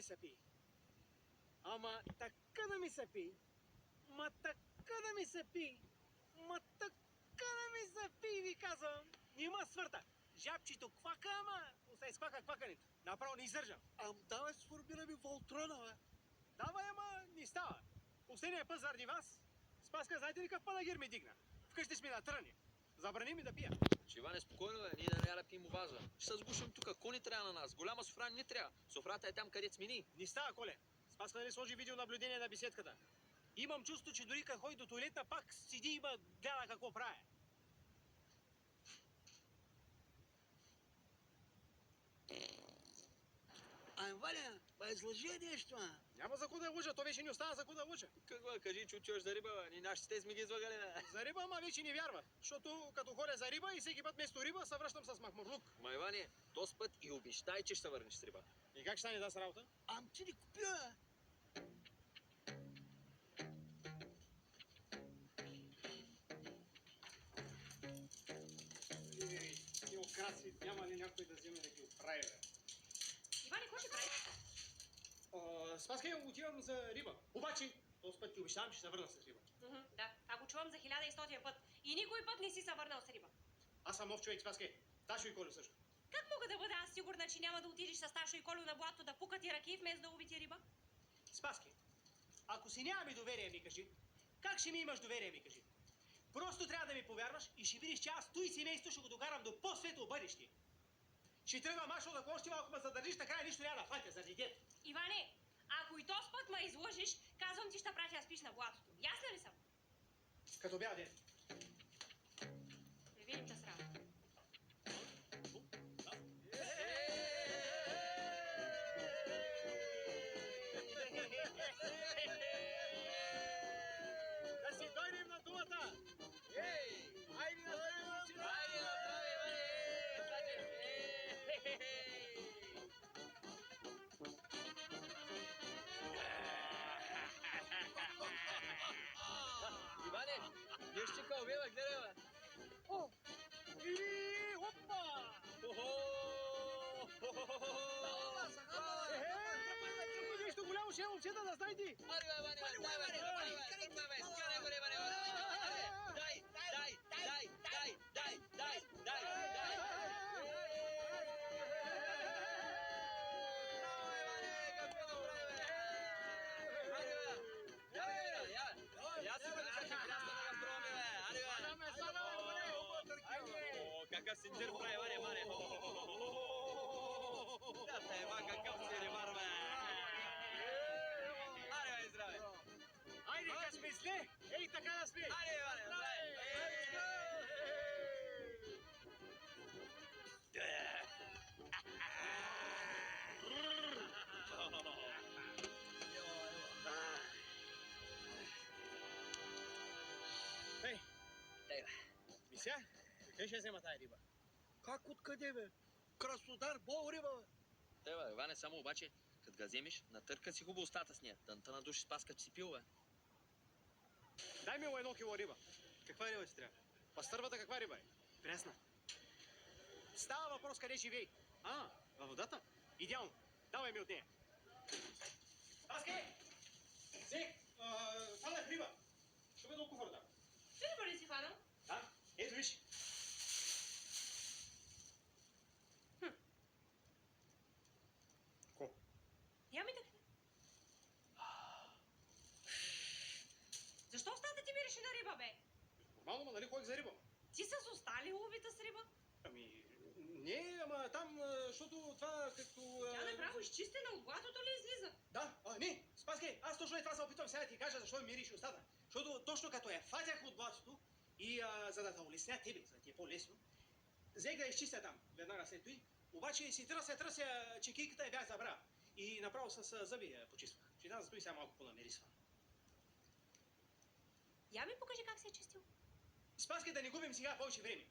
се пи. Ама така да ми се пи. Ма така да ми се пи. Ма така да ми се пи, ви казвам. Нима свърта. Жабчето квака, ама остай сквака квакането. Направо не издържам. Давай сформираме Волтрона, бе. Давай, ама не става. Последния път заради вас, Спаска, знаете ли какъв панагир ми дигна? Вкъщи сме на тръни. Забрани ми да пия. Иване, спокойно бе, ние да не пием ваза. Ще се сгушим тук, ко ни трябва на нас? Голяма софра не трябва. Софрата е там, където сме ни. Не става, Коле. Спаска нали сложи видеонаблюдение на беседката. Имам чувство, че дори като ходи до туалетна, пак седи и гледа какво прави. Ваня, излъжи нещо, Няма за куда да лъжа, то вече не остава за куда да лъжа. Какво, кажи, че отиваш за риба, бе? Ни нашите сме ги излагали, бе. За риба, ама вече не вярва. Защото като ходя за риба и всеки път вместо риба се връщам с махмурлук. Ма, Иване, този път и обещай, че ще се върнеш с риба. И как ще стане да с работа? Ти ни купя. Теокраси, няма ли някой да вземе да ги оправи, бе? Иване, какво ще правиш? Спаска, отивам за риба. Обаче, този път ти обещавам, че се върна с риба. Да, това го чувам за 1100 път. И никой път не си се върнал с риба. Аз съм нов човек, Спаска. Ташо и Колю също. Как мога да бъда аз сигурна, че няма да отидеш с Ташо и Колю на блато да пукат ръки, вместо да убити риба? Спаски, ако си нямаме доверие, ми кажи, как ще ми имаш доверие, ми кажи? Просто трябва да ми повярваш и ще видиш, че аз той семейство ще го докарам до по-светло бъдеще. Ще тръгвам, аз, ако още малко ме задържиш, така нищо няма да хватя заради дете. Иване, ако и този път ме излъжиш, казвам ти ще пратя да спиш на блатото. Ясна ли съм? Като бял ден. Да видим те с работа. Да си дойдем на думата! Айде да дойдем на чина! Иване, нещо кълбела, гледай, бе. И опа! Нещо голямо ще е, момчета, да знаете! Аре, бе, Иване, какъв синджир прави, Ваня, Ваня. Да, те, ма, какъв си рибар, бе. Аре, бе, здраве. Айде, как сме зле! Ей, така да сме! Аре, Ваня, здраве. Ей, Ей, бе. мися, къде ще взема тая риба? Как откъде, бе? Краснодар, бол риба, бе. Те, бе, Иване, само обаче, като ga вземеш, натърка си хубаво устата с нея. Тънта на души Спаска, че си пил, бе. Дай ми 1 кило риба. Каква риба ти трябва? Пастървата каква риба е? Пресна. Става въпрос къде живей. Във водата? Идеално. Давай ми от нея. Спаски! Взех! Фанах риба. Ще бъде около да. Ти риба ли си хванал? Да? Ето виж. Ко? Я ми да гледа. Защо устата ти мирише на риба, бе? Нормално, ма нали ходих за риба? Ти с остали убита с риба? Ами, не, ама там, защото това като... Тя направо изчистена от блатото ли излиза? Да, не, Спаски, аз точно това се опитвам сега да ти кажа, защо ми мириш устата. Защото точно като я фатях от блатото и за да те улесня тебе, за да ти е по-лесно, взех да изчистя там, веднага след това. Обаче си тръся чекийката и бях забравя. И направо с зъби я почиствах. Че там застои сега малко по-намирисва. Я ми покажи как се е чистил. Спаски, да не губим сега повече време.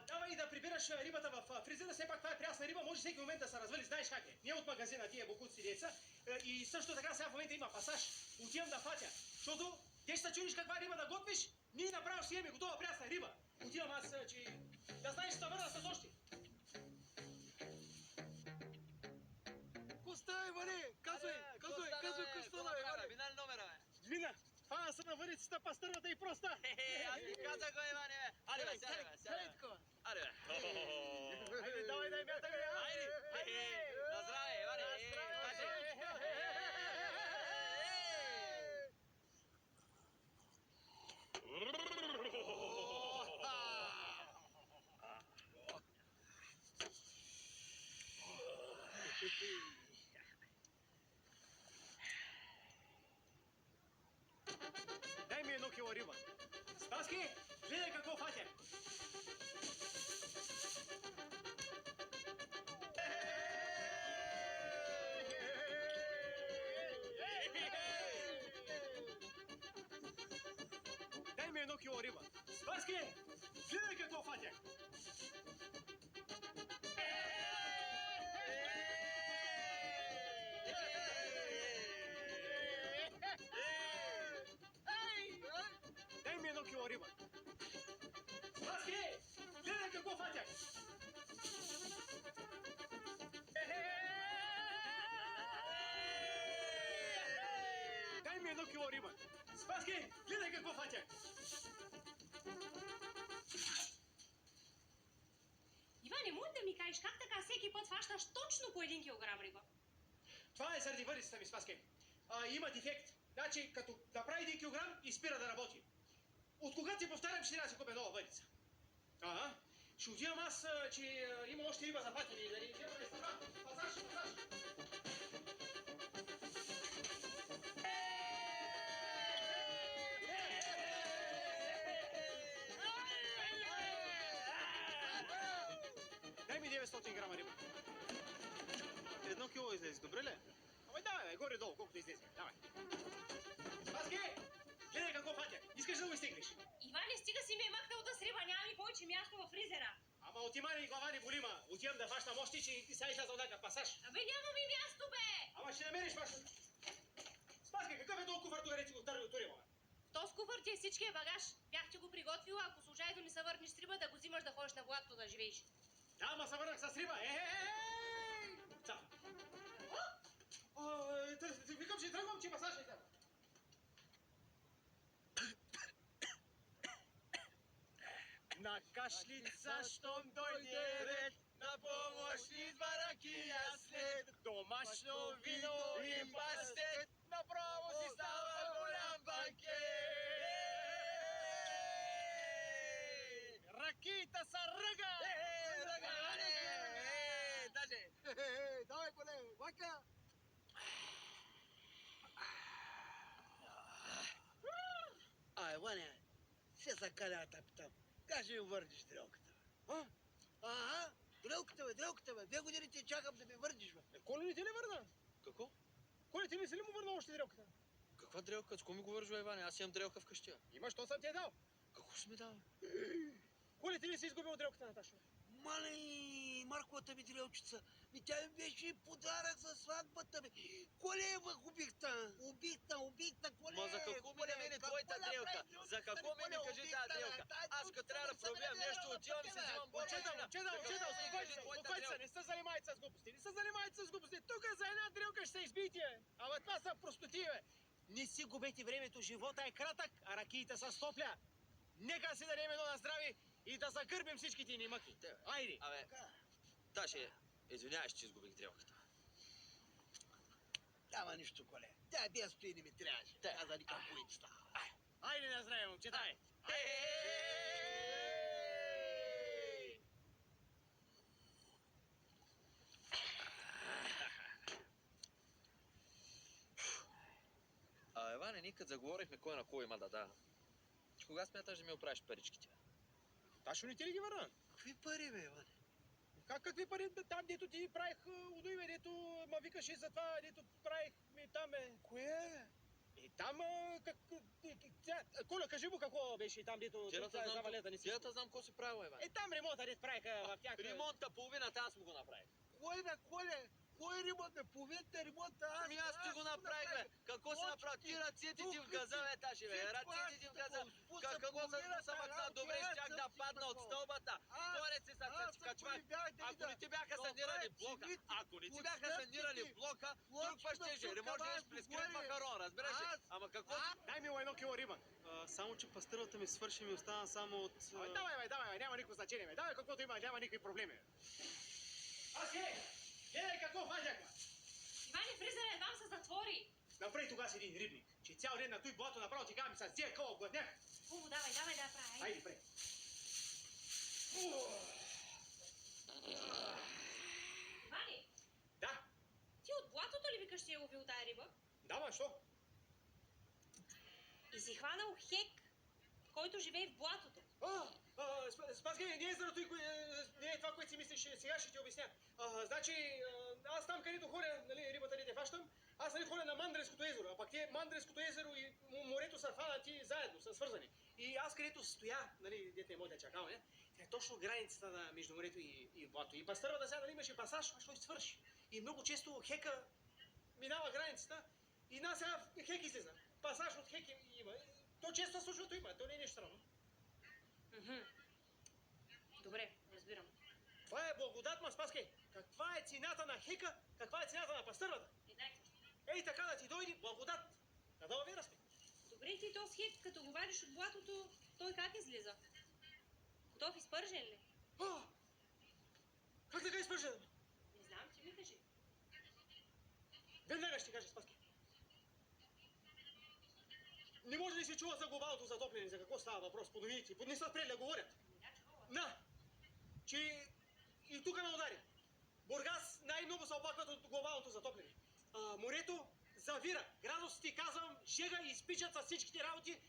Давай да прибираш рибата в фризера, все пак това е прясна риба, може всеки момент да се развали, знаеш как е. Не от магазина тия бокуци деца. И също така сега в момента има пасаж. Отивам да фатя, защото те ще се чудиш каква риба да готвиш, ние направо си имаме готова прясна риба. Отивам аз, че да знаеш, ще върна с още. Коста, Иване, казвай! Казвай къщата, бе, Иване. Минали номера, бе. Двина, това са на варицата, пастърната и проста. Аз ти казах го, Иване, бе. Аре, бе, сядай, бе, сядай, бе. Аре, бе. Айде, давай да я мятаме. Айде, на здраве, Иване. Дай ми 1 кило риба. Спаски, гледай какво фатя. Дай ми 1 кило риба. Спаски, гледай какво фатя. Дай ми 1 кило риба. Спаски, гледай какво фатя. Дай ми 1 кило риба. Спаски, гледай какво фатя. Иване, може да ми кажеш как така всеки път фащаш точно по 1 килограм риба? Това е заради варицата ми, Спаски. Има дефект. Значи, като направи 1 килограм и спира да работи. От кога ти повтарям, ще трябва да си купя нова варица. Ага. Ще отивам аз, че има още риба за фатили. Да ни вземаме става. Пазаш. Дай ми 900 грама риба. 1 кило излезе, добре ли? Ама давай, горе-долу, колкото излезе. Давай. Спаски, гледай какво фатя. Искаш да го изтеглиш? Иване, стига си ме е махнал да с риба, няма ми повече място във фризера. Ама отима ни глава ни болима. Отивам да фащам още, че и ти сега изляза от някакъв пасаж. Абе, няма ми място, бе! Ама ще намериш вашето. Спаски, какъв е толкова куфар, речи го стари от Урима? В този куфър ти е всичкия багаж. Бях ти го приготвила, ако случайно не се върнеш с риба, да го взимаш да ходиш на блатото да живееш. Да, ама се върнах с риба. Цаф. Викам, че тръгвам, че пасаж е там. На кашлица, щом дойде ред, на помощ идва ракия след. Домашно вино и пастет, направо си става голям банкет. Ракията са ръга! Давай, коле, вака. Иване, се закаля там. Как ще ми върнеш дрелката, бе? Ага, дрелката, бе. 2 години те чакам да ми върнеш, бе. Коли не ти ли върна? Какво? Коли ти не си ли му върна още дрелката? Каква дрелка? С кого ми говориш, бе, Иване? Аз имам дрелка вкъщи. Има, що съм ти е дал. Какво си ми дал? Коли ти не си изгубил дрелката, Наташа? Мале, Марковата ми дрелчица. Тя ми беше подарък за сватбата ми. Коле убихта. Убихта, коле. Ма за какво ми да мене твоята дрелка? За какво ми кажи тази дрелка? Аз като трябва да пробивам нещо, отивам и се взимам бочета. Момчета, успокойте се, не се занимайте с глупости. Тук за една дрелка ще се избиете. Ама това са простоти, бе. Не си губете времето, живота е кратък, а ракиите са стопля. Нека си дадем едно на здраве и да загърбим всичките ни мъки. Айде. Абе, Таше, извинявай, че изгубих дрелката. Няма нищо, коле. Тя без стои не ми трябваше. Тя за никакъв поинчета. Айде на здраве, момчета. Иване, ние като заговорихме кой на кой има да да. Кога смяташ да ми оправиш паричките? Ташо не ти ли ги върна? Какви пари, бе, Иване? Какви пари? Там, дето ти правих удуиме, дето ма викаше за това, дето правих ми там, Кое, бе? И там, Коля, кажи му какво беше там, дето за валета не си. Тията знам какво си правил, Иване. Там ремонта, дето правиха в тях. Ремонта половината аз му го направих. Кой, бе, Коле? Кой ремонт, бе, половината ремонта аз... Ами аз ти го направих, бе. Какво се направи? Ти ръцете ти в газа, бе, Таши, бе. Ръцете ти в газа. Какво се спуса, макна? Добре, щях да падна от стълбата. Горе си са качват. Ако не ти бяха санирали блока, ако не ти бяха санирали блока, друг път щеше. Ремонтираш през крив макарон, разбираш ли? Ама какво? Дай ми 1 кило риба. Само, че пастървата ми свърши и ми остана само от... Давай, бе, няма никакво значение, бе. Давай каквото има, няма никакви проблеми. Гледай какво фазяхме. Иване, фризера едва се затвори. Направи тогава си един рибник, че цял ден на той блато направо ти казвам, с тия къл гладнях. Хубаво, давай да я правя. Хайде, пре. Иване, Да, ти от блатото ли викаш, че е ловил тая риба? да, ма, що? И си хванал хек, който живее в блатото. Спаски, не е заради не е това, което си мислиш, сега ще ти обясня. Значи, аз там, където ходя, нали, рибата не те фащам, аз нали ходя на Мандреското езеро, а пък те Мандреското езеро и морето са фанати заедно, са свързани. И аз където стоя, нали, дете е моята чакал, не? Е точно границата между морето и блато. И пастървата сега, нали, имаше пасаж, а що и свърши. И много често хека минава границата и нас сега хек излиза. Пасаж от хек има. То често случвато има, то не е нещо странно. Добре, разбирам. Това е благодат, ма Спаски. Каква е цената на хека, каква е цената на пастървата? Ей така да ти дойде благодат. Надала ви расте. Добре, ти този хек, като го вадиш от блатото, той как излиза? Готов изпържен ли? Как така изпържен? Не знам, ти ми кажи. Веднага ще кажа, Спаски. Не може ли се чува за глобалното затопляне? За какво става въпрос? По новините. Не са спрели да говорят. На! Че и тук ме удари. Бургас най-много се оплакват от глобалното затопляне. Морето завира. Градусите, казвам, жега и изпичат с всичките работи.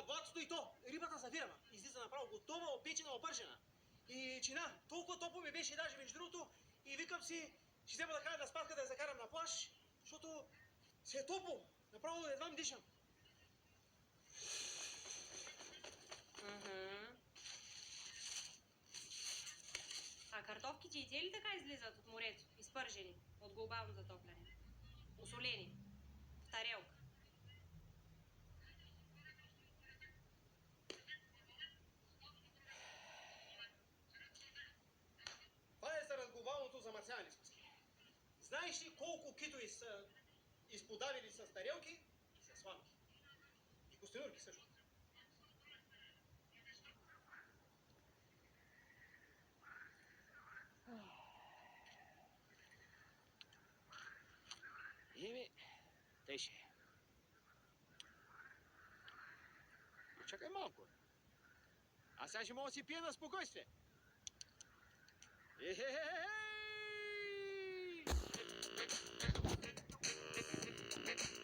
Блатото и то. Рибата завира, ма. Излиза направо готова, опечена, опържена. И чина, толкова топло ми беше даже между другото. И викам си, ще взема да кажа на Спаска да я закарам на плаж, защото се е топло. Направо едва дишам. А картофките и те ли така излизат от морето, изпържени от глобално затопляне? Осолени, в тарелка. Това е заради глобалното замърсяване, Спаски. Знаеш ли колко китои са изподавили с тарелки и с сламки? И костенурки също. Тъй ще е. Чакай малко. Аз сега ще мога да си пия на спокойствие. Ехе-хе-хе!